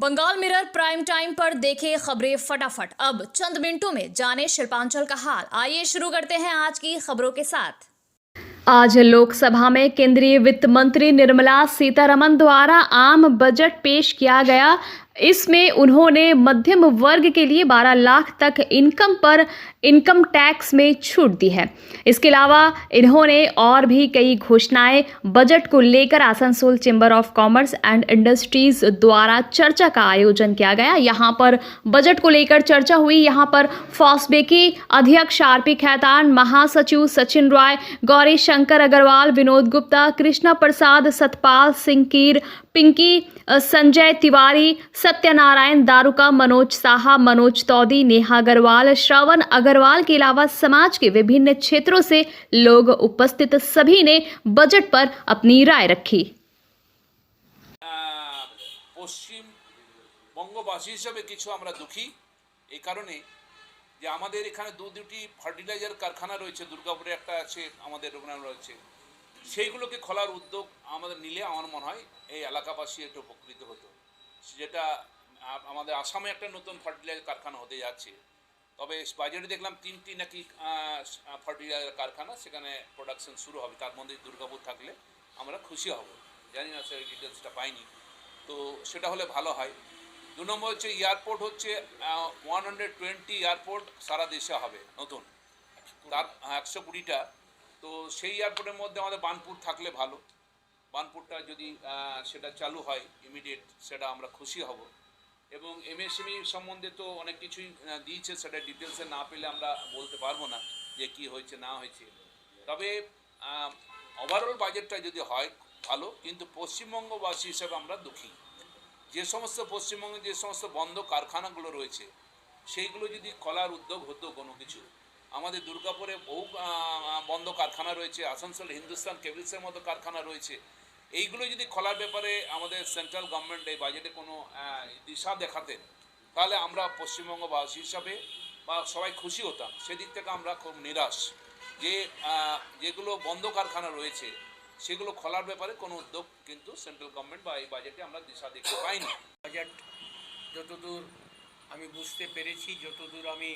Bengal mirror prime time पर देखे खबरें फटाफट। अब चंद मिनटों में जाने शिल्पांचल का हाल। आइए शुरू करते हैं आज की खबरों के साथ। आज लोकसभा में केंद्रीय वित्त मंत्री निर्मला सीतारमण द्वारा आम बजट पेश किया गया। इसमें उन्होंने मध्यम वर्ग के लिए 12 लाख तक इनकम पर इनकम टैक्स में छूट दी है। इसके अलावा इन्होंने और भी कई घोषणाएं बजट को लेकर Asansol chamber of commerce and industries द्वारा चर्चा का आयोजन किया गया। यहां पर बजट को लेकर चर्चा हुई। यहां पर फॉस्बे की अध्यक्ष आरपी खैतान, महासचिव सचिन रॉय, गौरी शंकर अग्रवाल, विनोद गुप्ता, कृष्णा प्रसाद, सतपाल सिंह कीर, पिंकी, संजय तिवारी, सत्यनारायण दारुका, मनोज साहा, मनोज तौदी, नेहा अग्रवाल, श्रवण अग्रवाल के अलावा समाज के विभिन्न क्षेत्रों से लोग उपस्थित सभी ने बजट पर अपनी राय रखी। পশ্চিম বঙ্গবাসী হিসেবে কিছু আমরা দুঃখী এই কারণে যে আমাদের এখানে দুটি ফার্টিলাইজার কারখানা রয়েছে, দুর্গাপুরে একটা আছে, আমাদের ওখানে রয়েছে। সেইগুলোকে খোলার উদ্যোগ আমাদের নিলে আমার মনে হয় এই এলাকাবাসী একটু উপকৃত হতো। যেটা আমাদের আসামে একটা নতুন ফার্টিলাইজার কারখানা হতে যাচ্ছে, তবে বাজারে দেখলাম 3টি নাকি ফার্টিলাইজার কারখানা সেখানে প্রোডাকশন শুরু হবে। তার মধ্যে দুর্গাপুর থাকলে আমরা খুশি হব। জানি না স্যার, ডিটেলসটা পাইনি, তো সেটা হলে ভালো হয়। 2 নম্বর হচ্ছে এয়ারপোর্ট হচ্ছে 120 এয়ারপোর্ট সারা দেশে হবে নতুন, তার 120টা। তো সেই এয়ারপোর্টের মধ্যে আমাদের বানপুর থাকলে ভালো। বানপুরটা যদি সেটা চালু হয় ইমিডিয়েট, সেটা আমরা খুশি হব। এবং এমএসএমই সম্বন্ধে তো অনেক কিছুই দিয়েছে, সেটা ডিটেলসে না পেলে আমরা বলতে পারবো না যে কি হয়েছে না হয়েছে। তবে ওভারঅল বাজেটটা যদি হয় ভালো, কিন্তু পশ্চিমবঙ্গবাসী হিসেবে আমরা দুঃখী। যে সমস্ত পশ্চিমবঙ্গে যে সমস্ত বন্ধ কারখানাগুলো রয়েছে সেইগুলো যদি খোলার উদ্যোগ হতো কোনো কিছু। আমাদের দুর্গাপুরে বহু বন্ধ কারখানা রয়েছে, আসানসোল হিন্দুস্তান কেবলসের মতো কারখানা রয়েছে। এইগুলো যদি খোলার ব্যাপারে আমাদের সেন্ট্রাল গভর্নমেন্ট এই বাজেটে কোনো দিশা দেখাতেন, তাহলে আমরা পশ্চিমবঙ্গবাসী হিসাবে বা সবাই খুশি হতাম। সেদিক থেকে আমরা খুব নিরাশ যে যেগুলো বন্ধ কারখানা রয়েছে সেগুলো খোলার ব্যাপারে কোনো উদ্যোগ কিন্তু সেন্ট্রাল গভর্নমেন্ট বা এই বাজেটে আমরা দিশা দেখতে পাইনি। বাজেট যতদূর আমি বুঝতে পেরেছি, যতদূর আমি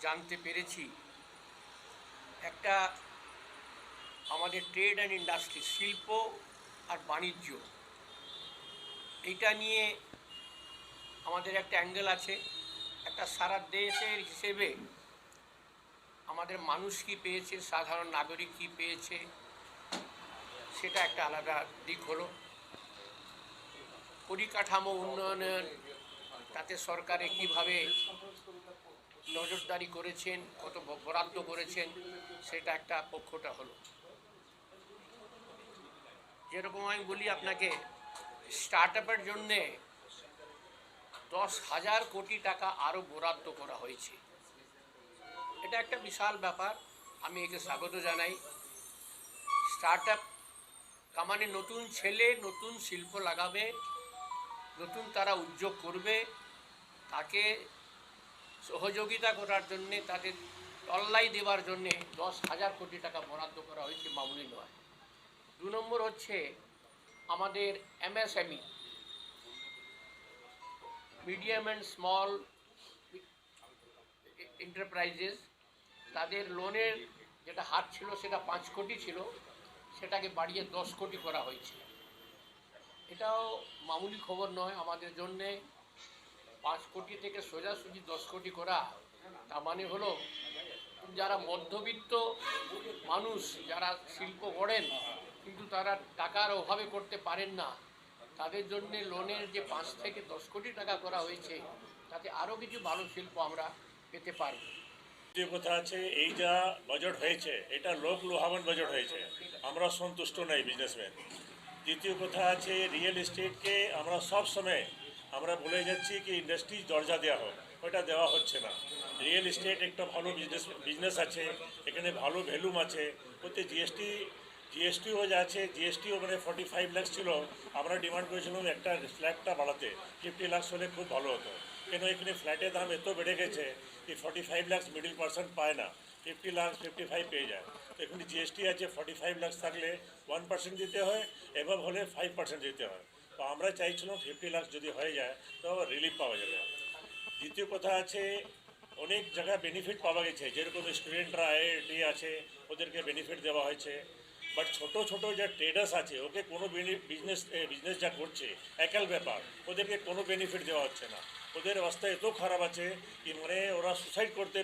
জানতে পেরেছি, একটা আমাদের ট্রেড অ্যান্ড ইন্ডাস্ট্রি, শিল্প আর বাণিজ্য, এইটা নিয়ে আমাদের একটা অ্যাঙ্গেল আছে। একটা সারা দেশের হিসেবে আমাদের মানুষ কী পেয়েছে, সাধারণ নাগরিক কী পেয়েছে, সেটা একটা আলাদা দিক হলো। পরিকাঠামো উন্নয়নের তাতে সরকারে কীভাবে নজরদারি করেছেন, কত বরাদ্দ করেছেন, সেটা একটা পক্ষটা হলো। যেরকম আমি বলি আপনাকে, স্টার্ট আপের জন্যে 10,000 কোটি টাকা আরও বরাদ্দ করা হয়েছে। এটা একটা বিশাল ব্যাপার, আমি একে স্বাগত জানাই। স্টার্ট আপ মানে নতুন ছেলে নতুন শিল্প লাগাবে, নতুন তারা উদ্যোগ করবে, তাকে সহযোগিতা করার জন্যে, তাদের তল্লাই দেওয়ার জন্যে 10,000 কোটি টাকা বরাদ্দ করা হয়েছে, মামুলি নয়। 2 নম্বর হচ্ছে আমাদের MSME, medium and small enterprises, তাদের লোনের যেটা হার ছিল সেটা 5 কোটি ছিল, সেটাকে বাড়িয়ে 10 কোটি করা হয়েছে। এটাও মামুলি খবর নয় আমাদের জন্যে। 5 কোটি থেকে সোজাসুজি 10 কোটি করা, তার মানে হলো যারা মধ্যবিত্ত মানুষ, যারা শিল্প করেন কিন্তু তারা টাকার অভাবে করতে পারেন না, তাদের জন্য লোনের যে 5 থেকে 10 কোটি টাকা করা হয়েছে, তাতে আরও কিছু ভালো শিল্প আমরা পেতে পারব। যে কথা আছে, এই যা বাজেট হয়েছে এটা লোক লোহাবান বাজেট হয়েছে, আমরা সন্তুষ্ট নাই বিজনেসম্যান। দ্বিতীয় কথা আছে, রিয়েল এস্টেটকে আমরা সব সময় আমরা বলে যাচ্ছি কি ইন্ডাস্ট্রি দরজা দেওয়া হোক, ওটা দেওয়া হচ্ছে না। রিয়েল এস্টেট একটা ভালো বিজনেস আছে, এখানে ভালো ভ্যালুম আছে। ওতে জিএসটিও যা আছে, জিএসটিও মানে 45 লাখ ছিল, আমরা ডিমান্ড করেছিলাম একটা ফ্ল্যাটটা বাড়াতে 50 লাখ হলে খুব ভালো হতো। কেন এখানে ফ্ল্যাটের দাম এত বেড়ে গেছে যে 45 লাখ মিডিল পার্সন পায় না, 50 লাখ 55 পেয়ে যায়। তো এখানে জিএসটি আছে, 45 লাখ থাকলে 1% দিতে হয়, এভাবে হলে 5% দিতে হয়। তো আমরা চাইছিলাম 50 লাখ যদি হয়ে যায় তো রিলিফ পাওয়া যাবে। দ্বিতীয় কথা আছে, অনেক জায়গায় বেনিফিট পাওয়া গেছে, যেরকম স্টুডেন্টরা আইআইটি আছে ওদেরকে বেনিফিট দেওয়া হয়েছে। বাট ছোট ছোট যে ট্রেডার্স আছে ওকে কোনো বিজনেস যা করছে একাল ব্যাপার, ওদেরকে কোনো বেনিফিট দেওয়া হচ্ছে না। ওদের অবস্থা এত খারাপ আছে কি মানে ওরা সুসাইড করতে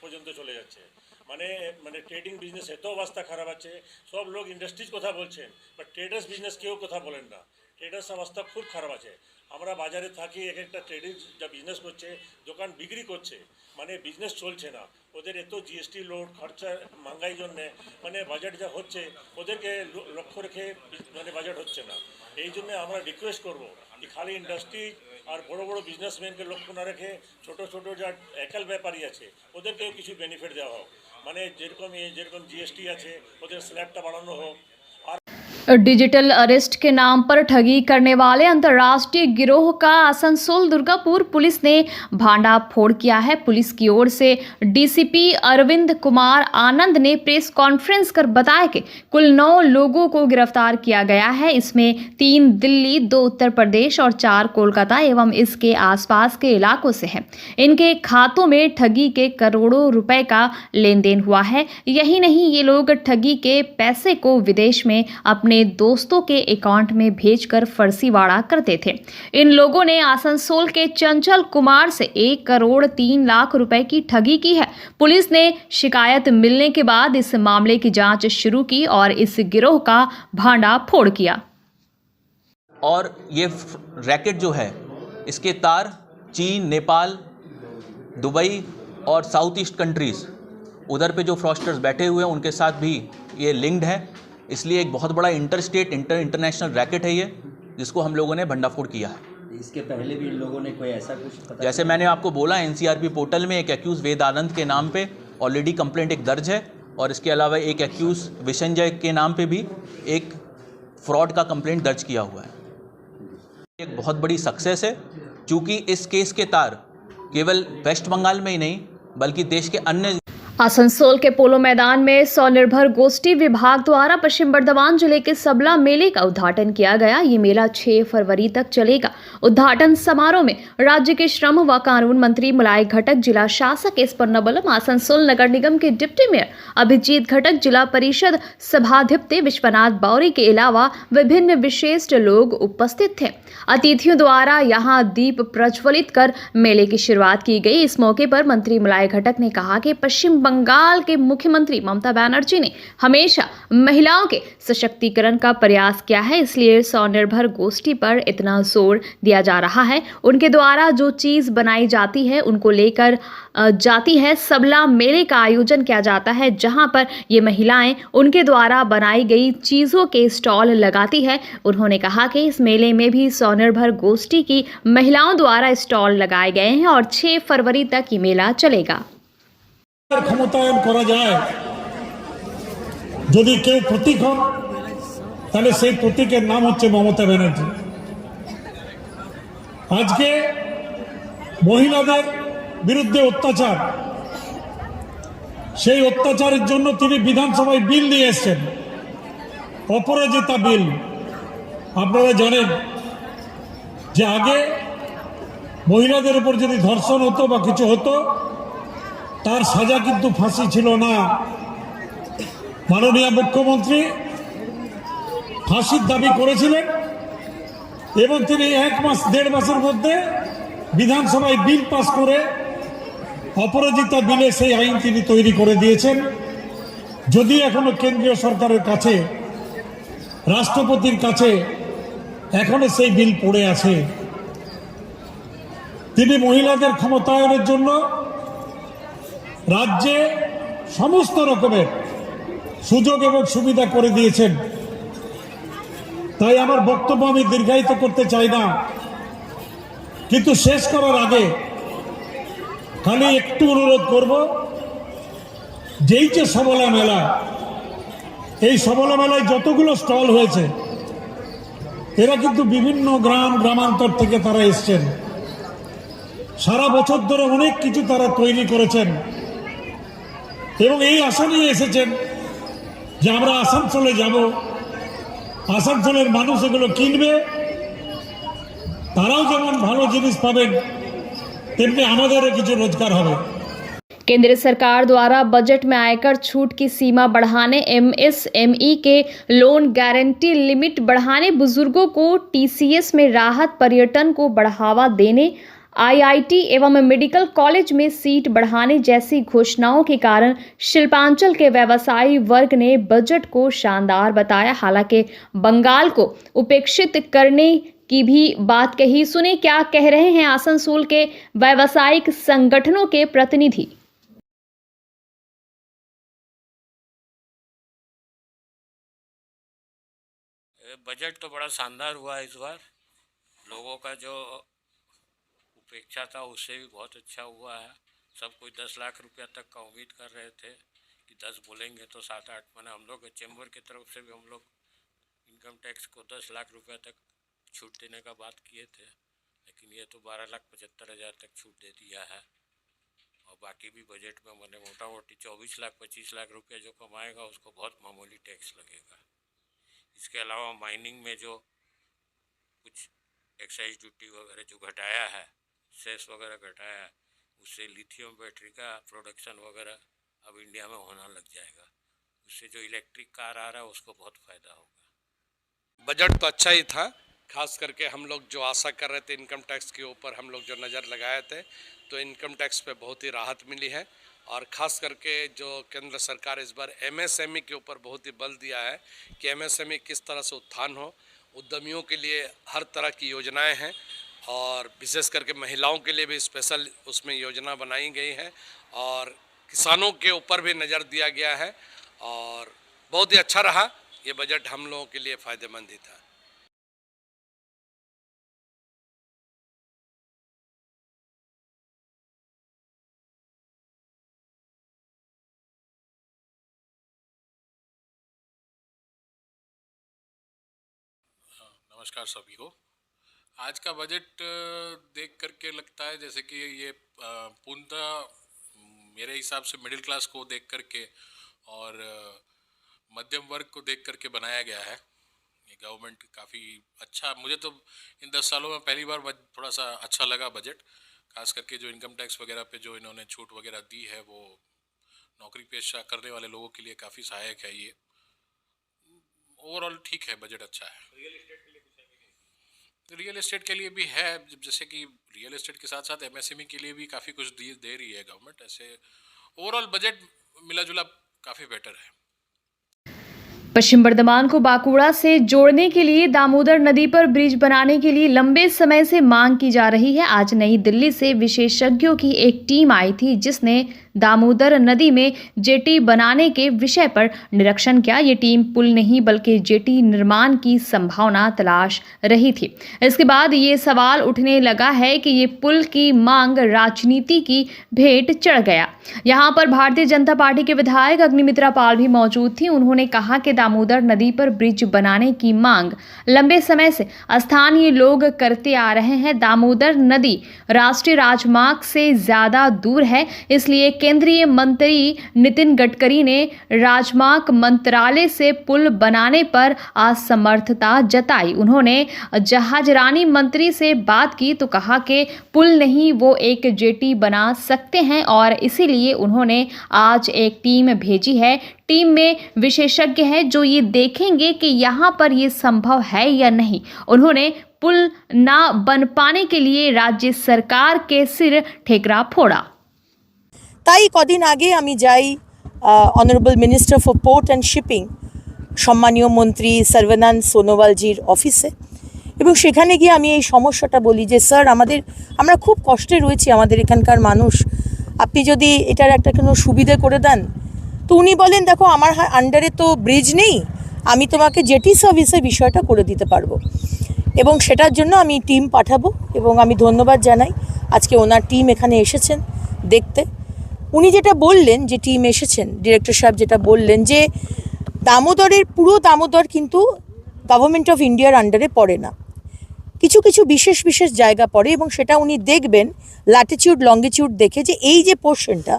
পর্যন্ত চলে যাচ্ছে। মানে ট্রেডিং বিজনেস এত অবস্থা খারাপ আছে, সব লোক ইন্ডাস্ট্রিজ কথা বলছেন বাট ট্রেডার্স বিজনেস কেউ কথা বলেন না। ট্রেডার্স অবস্থা খুব খারাপ আছে। আমরা বাজারে থাকি, এক একটা ট্রেডিং যা বিজনেস করছে দোকান বিক্রি করছে, মানে বিজনেস চলছে না। ওদের এত জিএসটি লোড খরচা महंगाई জন্যে মানে বাজেট যা হচ্ছে ওদেরকে লক্ষ্য রেখে মানে বাজেট হচ্ছে না। এই জন্য আমরা রিকোয়েস্ট করব কি খালি ইন্ডাস্ট্রি আর বড় বড় বিজনেসম্যানকে লক্ষ্য না রেখে ছোট ছোট যা একাল ব্যাপারী আছে ওদেরকেও কিছু বেনিফিট দেওয়া হোক। মানে যেরকম জিএসটি আছে ওদের স্ল্যাবটা বাড়ানো হোক। डिजिटल अरेस्ट के नाम पर ठगी करने वाले अंतर्राष्ट्रीय गिरोह का आसनसोल दुर्गापुर पुलिस ने भांडाफोड़ किया है। पुलिस की ओर से डीसीपी अरविंद कुमार आनंद ने प्रेस कॉन्फ्रेंस कर बताया कि कुल 9 लोगों को गिरफ्तार किया गया है। इसमें 3 दिल्ली, 2 उत्तर प्रदेश और 4 कोलकाता एवं इसके आसपास के इलाकों से हैं। इनके खातों में ठगी के करोड़ों रुपए का लेन देन हुआ है। यही नहीं, ये लोग ठगी के पैसे को विदेश में अपने दोस्तों के अकाउंट में भेजकर फर्जीवाड़ा करते थे। इन लोगों ने आसनसोल के चंचल कुमार से 1 करोड़ 3 लाख रुपए की ठगी की है। पुलिस ने शिकायत मिलने के बाद इस मामले की जांच शुरू की और इस गिरोह का भांडाफोड़ किया। और ये रैकेट जो है इसके तार चीन, नेपाल, दुबई और साउथ ईस्ट कंट्रीज़ उधर पे जो फ्रॉस्टर्स बैठे हुए हैं उनके साथ भी ये लिंक्ड है। इसलिए एक बहुत बड़ा इंटरनेशनल रैकेट है ये, जिसको हम लोगों ने भंडाफोड़ किया है। इसके पहले भी इन लोगों ने कोई ऐसा कुछ पता जैसे मैंने आपको बोला, एनसीआरपी पोर्टल में एक एक्यूज़ वेद आनंद के नाम पे ऑलरेडी कंप्लेंट एक दर्ज है और इसके अलावा एक एक्यूज़ विशंजय के नाम पे भी एक फ्रॉड का कंप्लेंट दर्ज किया हुआ है। एक बहुत बड़ी सक्सेस है, चूँकि इस केस के तार केवल वेस्ट बंगाल में ही नहीं बल्कि देश के अन्य आसनसोल के पोलो मैदान में स्वनिर्भर गोष्ठी विभाग द्वारा पश्चिम बर्धमान जिले के सबला मेले का उद्घाटन किया गया। ये मेला 6 फरवरी तक चलेगा। उद्घाटन समारोह में राज्य के श्रम व कानून मंत्री मलाय घटक, जिला शासक एस पन्नाबलम, आसनसोल नगर निगम के डिप्टी मेयर अभिजीत घटक, जिला परिषद सभाध्यक्ष विश्वनाथ बौरी के अलावा विभिन्न विशिष्ट लोग उपस्थित थे। अतिथियों द्वारा यहाँ दीप प्रज्वलित कर मेले की शुरुआत की गई। इस मौके पर मंत्री मलाय घटक ने कहा कि पश्चिम बंगाल के मुख्यमंत्री ममता बनर्जी ने हमेशा महिलाओं के सशक्तिकरण का प्रयास किया है, इसलिए स्वनिर्भर गोष्ठी पर इतना जोर दिया जा रहा है। उनके द्वारा जो चीज़ बनाई जाती है उनको लेकर जाती है। सबला मेले का आयोजन किया जाता है, जहां पर ये महिलाएं उनके द्वारा बनाई गई चीज़ों के स्टॉल लगाती है। उन्होंने कहा कि इस मेले में भी स्वनिर्भर गोष्ठी की महिलाओं द्वारा स्टॉल लगाए गए हैं और 6 फरवरी तक ये मेला चलेगा। ক্ষমতায়ন করা যায়, যদি কেউ প্রতীক হন তাহলে সেই প্রতীকের নাম হচ্ছে মমতা ব্যানার্জি। আজকে মহিলাদের বিরুদ্ধে অত্যাচার, সেই অত্যাচারের জন্য তিনি বিধানসভায় বিল নিয়ে এসেছেন, অপরাজিতা বিল। আপনারা জানেন যে আগে মহিলাদের উপর যদি ধর্ষণ হতো বা কিছু হতো তার সাজা কিন্তু ফাঁসি ছিল না। মাননীয় মুখ্যমন্ত্রী ফাঁসির দাবি করেছিলেন এবং তিনি 1 মাস 1.5 মাসের মধ্যে বিধানসভায় বিল পাস করে অপরাজিতা বিলে সেই আইন তিনি তৈরি করে দিয়েছেন। যদি এখনো কেন্দ্রীয় সরকারের কাছে, রাষ্ট্রপতির কাছে এখনো সেই বিল পড়ে আছে। তিনি মহিলাদের ক্ষমতায়নের জন্য রাজ্যে সমস্ত রকমের সুযোগ এবং সুবিধা করে দিয়েছেন। তাই আমার বক্তব্য আমি দীর্ঘায়িত করতে চাই না, কিন্তু শেষ করার আগে খালি একটু অনুরোধ করব, যেই যে সবলা মেলা, এই সবলা মেলায় যতগুলো স্টল হয়েছে এরা কিন্তু বিভিন্ন গ্রামান্তর থেকে তারা এসছেন। সারা বছর ধরে অনেক কিছু তারা তৈরি করেছেন এবং এই আশা নিয়ে এসেছেন যে আমরা আসানসোলে যাব, আসানসোলের মানুষ এগুলো কিনবে তারাও যেমন ভালো জিনিস পাবেন তেমনি আমাদেরও কিছু রোজগার হবে। केंद्र सरकार द्वारा बजट में आयकर छूट की सीमा बढ़ाने, एमएसएमई के लोन गारंटी लिमिट बढ़ाने, बुजुर्गों को टीसीएस में राहत, पर्यटन को बढ़ावा देने, आईआईटी एवं मेडिकल कॉलेज में सीट बढ़ाने जैसी घोषणाओं के कारण शिल्पांचल के व्यवसायी वर्ग ने बजट को शानदार बताया। हालांकि बंगाल को उपेक्षित करने की भी बात कही। सुने क्या कह रहे हैं आसनसोल के व्यावसायिक संगठनों के प्रतिनिधि। बजट तो बड़ा शानदार हुआ है इस बार। लोगों का जो उपेक्षा था उससे भी बहुत अच्छा हुआ है। सब कोई 10 लाख रुपया तक का उम्मीद कर रहे थे कि 10 बोलेंगे तो 7-8 मैंने हम लोग चैम्बर की तरफ से भी हम लोग इनकम टैक्स को 10 लाख रुपया तक छूट देने का बात किए थे, लेकिन ये तो 12,75,000 तक छूट दे दिया है। और बाकी भी बजट में मैंने मोटा मोटी 24 लाख 25 लाख रुपया जो कमाएगा उसको बहुत मामूली टैक्स लगेगा। इसके अलावा माइनिंग में जो कुछ एक्साइज ड्यूटी वगैरह जो घटाया है, सेस वगैरह घटाया है, उससे लिथियम बैटरी का प्रोडक्शन वगैरह अब इंडिया में होना लग जाएगा। उससे जो इलेक्ट्रिक कार आ रहा है उसको बहुत फ़ायदा होगा। बजट तो अच्छा ही था, खास करके हम लोग जो आशा कर रहे थे इनकम टैक्स के ऊपर हम लोग जो नज़र लगाए थे तो इनकम टैक्स पे बहुत ही राहत मिली है। और ख़ास करके जो केंद्र सरकार इस बार एमएसएमई के ऊपर बहुत ही बल दिया है कि एमएसएमई किस तरह से उत्थान हो। उद्यमियों के लिए हर तरह की योजनाएं हैं और विशेष करके महिलाओं के लिए भी स्पेशल उसमें योजना बनाई गई है और किसानों के ऊपर भी नज़र दिया गया है और बहुत ही अच्छा रहा। ये बजट हम लोगों के लिए फ़ायदेमंद ही था। नमस्कार सभी को। आज का बजट देख करके लगता है जैसे कि ये पूर्णतः मेरे हिसाब से मिडिल क्लास को देख करके और मध्यम वर्ग को देख करके बनाया गया है। ये गवर्नमेंट काफ़ी अच्छा, मुझे तो इन 10 सालों में पहली बार थोड़ा सा अच्छा लगा बजट। खास करके जो इनकम टैक्स वगैरह पे जो इन्होंने छूट वगैरह दी है वो नौकरी पेशा करने वाले लोगों के लिए काफ़ी सहायक है। ये ओवरऑल ठीक है, बजट अच्छा है। रियल एस्टेट के लिए भी है, जैसे कि रियल एस्टेट के साथ साथ एमएसएमई के लिए भी काफ़ी कुछ दे रही है गवर्नमेंट। ऐसे ओवरऑल बजट मिला जुला काफ़ी बेटर है। पश्चिम बर्धमान को बांकुड़ा से जोड़ने के लिए दामोदर नदी पर ब्रिज बनाने के लिए लंबे समय से मांग की जा रही है। आज नई दिल्ली से विशेषज्ञों की एक टीम आई थी जिसने दामोदर नदी में जेटी बनाने के विषय पर निरीक्षण किया। ये टीम पुल नहीं बल्कि जेटी निर्माण की संभावना तलाश रही थी। इसके बाद ये सवाल उठने लगा है कि ये पुल की मांग राजनीति की भेंट चढ़ गया। यहाँ पर भारतीय जनता पार्टी के विधायक अग्निमित्रा पाल भी मौजूद थी। उन्होंने कहा कि दामोदर नदी पर ब्रिज बनाने की मांग लंबे समय से स्थानीय लोग करते आ रहे हैं। दामोदर नदी राष्ट्रीय राजमार्ग से ज्यादा दूर है, इसलिए केंद्रीय मंत्री नितिन गडकरी ने राजमार्ग मंत्रालय से पुल बनाने पर असमर्थता जताई। उन्होंने जहाजरानी मंत्री से बात की तो कहा कि पुल नहीं वो एक जेटी बना सकते हैं और इसीलिए उन्होंने आज एक टीम भेजी है। टीम में विशेषज्ञ हैं जो ये देखेंगे कि यहाँ पर ये संभव है या नहीं। उन्होंने पुल ना बन पाने के लिए राज्य सरकार के सिर ठेकरा फोड़ा। তাই কদিন আগে আমি যাই honourable minister for port and shipping সম্মানীয় মন্ত্রী সর্বানন্দ সোনোওয়ালজির অফিসে এবং সেখানে গিয়ে আমি এই সমস্যাটা বলি যে স্যার আমরা খুব কষ্টে রয়েছি, আমাদের এখানকার মানুষ, আপনি যদি এটার একটা কোনো সুবিধা করে দেন। তো উনি বলেন দেখো আমার আন্ডারে তো ব্রিজ নেই, আমি তোমাকে জেটি সার্ভিসের বিষয়টা করে দিতে পারবো এবং সেটার জন্য আমি টিম পাঠাবো এবং আমি ধন্যবাদ জানাই আজকে ওনার টিম এখানে এসেছেন দেখতে। উনি যেটা বললেন যে টিম এসেছেন, ডিরেক্টর সাহেব যেটা বললেন যে দামোদরের পুরো দামোদর কিন্তু গভর্নমেন্ট অফ ইন্ডিয়ার আন্ডারে পড়ে না, কিছু কিছু বিশেষ বিশেষ জায়গা পড়ে এবং সেটা উনি দেখবেন ল্যাটিটিউড লঙ্গিটিউড দেখে যে এই যে পোর্শনটা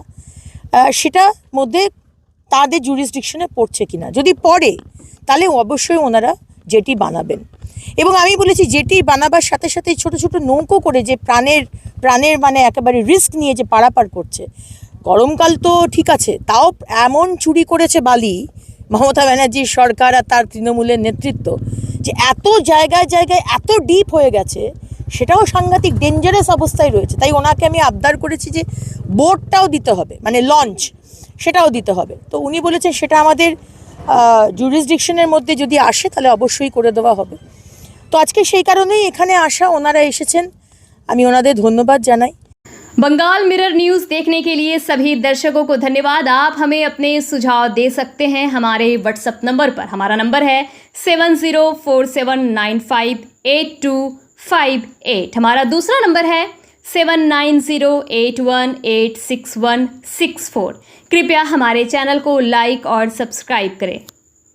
সেটার মধ্যে তাদের জুরিসডিকশনে পড়ছে কিনা। যদি পড়ে তাহলে অবশ্যই ওনারা যেটি বানাবেন এবং আমি বলেছি যেটি বানাবার সাথে সাথে ছোট ছোট নৌকো করে যে প্রাণের মানে একেবারে রিস্ক নিয়ে যে পারাপার করছে, গরমকাল তো ঠিক আছে, তাও এমন চুরি করেছে বালি মমতা ব্যানার্জির সরকার আর তার তৃণমূলের নেতৃত্ব, যে এত জায়গায় জায়গায় এত ডিপ হয়ে গেছে, সেটাও সাংঘাতিক ডেঞ্জারাস অবস্থায় রয়েছে। তাই ওনাকে আমি আবদার করেছি যে বোটটাও দিতে হবে, মানে লঞ্চ সেটাও দিতে হবে। তো উনি বলেছেন সেটা আমাদের জুরিসডিকশনের মধ্যে যদি আসে তাহলে অবশ্যই করে দেওয়া হবে। তো আজকে সেই কারণেই এখানে আসা, ওনারা এসেছেন, আমি ওনাদের ধন্যবাদ জানাই। बंगाल मिरर न्यूज़ देखने के लिए सभी दर्शकों को धन्यवाद। आप हमें अपने सुझाव दे सकते हैं हमारे व्हाट्सएप नंबर पर। हमारा नंबर है 7047958258। हमारा दूसरा नंबर है 7908186164। कृपया हमारे चैनल को लाइक और सब्सक्राइब करें।